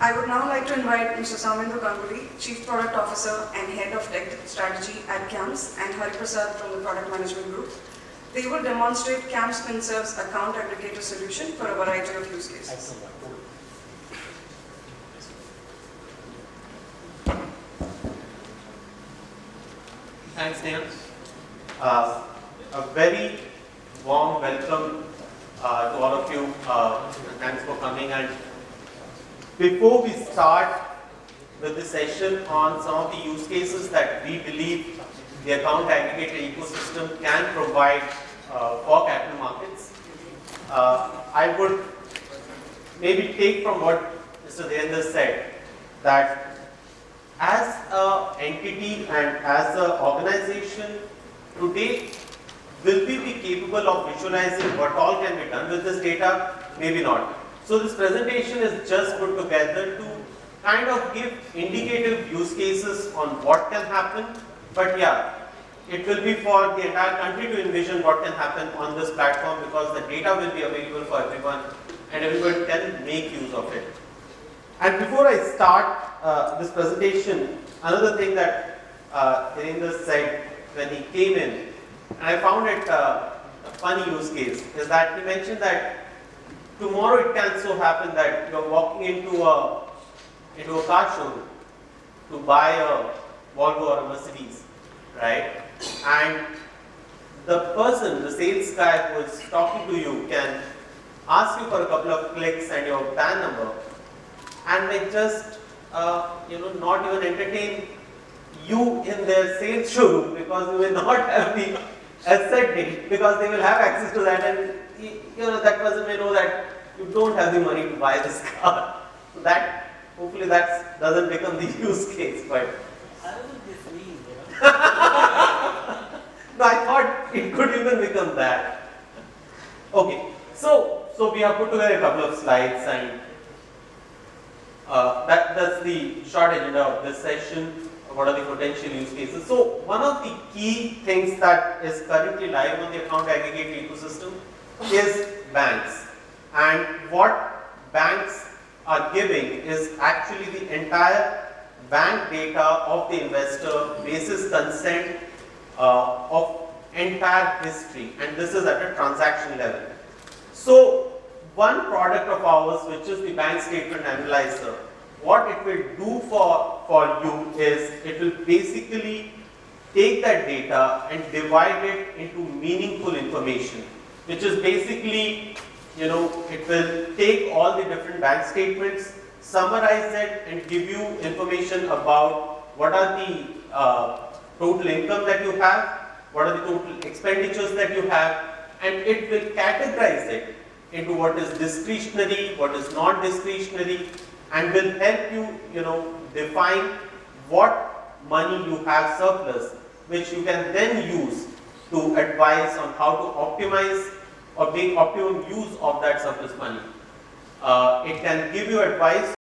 I would now like to invite Mr. Soumendu, Chief Product Officer and Head of Tech Strategy at CAMS, and Hariprasad from the Product Management Group. They will demonstrate CAMS FinServe's account aggregator solution for a variety of use cases. Excellent. Thanks, Neil. A very warm welcome to all of you. Thanks for coming. And before we start with the session on some of the use cases that we believe the account aggregator ecosystem can provide for capital markets, I would maybe take from what Mr. Devendra said, that as an entity and as an organization, today, will we be capable of visualizing what all can be done with this data? Maybe not. So this presentation is just put together to kind of give indicative use cases on what can happen. But yeah, it will be for the entire country to envision what can happen on this platform, because the data will be available for everyone and everyone can make use of it. And before I start this presentation, another thing that Devendra said when he came in, and I found it a funny use case, is that he mentioned that tomorrow it can so happen that you're walking into a car showroom to buy a Volvo or a Mercedes, right? And the person, the sales guy who is talking to you, can ask you for a couple of clicks and your PAN number, and they just not even entertain you in their sales showroom, because you will not have the asset date, because they will have access to that, and that person may know that you don't have the money to buy this car. So that, hopefully that doesn't become the use case. But How does this mean? no, I thought it could even become that. Okay, so we have put together a couple of slides, and that's the short agenda of this session. What are the potential use cases? So one of the key things that is currently live on the account aggregator ecosystem is banks. And what banks are giving is actually the entire bank data of the investor, basis consent of entire history, and this is at a transaction level. So one product of ours, which is the bank statement analyzer, what it will do for you is it will basically take that data and divide it into meaningful information, which is basically, it will take all the different bank statements, summarize it, and give you information about what are the total income that you have, what are the total expenditures that you have, and it will categorize it into what is discretionary, what is non-discretionary, and will help you, define what money you have surplus, which you can then use to advise on how to optimize or make optimum use of that surplus money. It can give you advice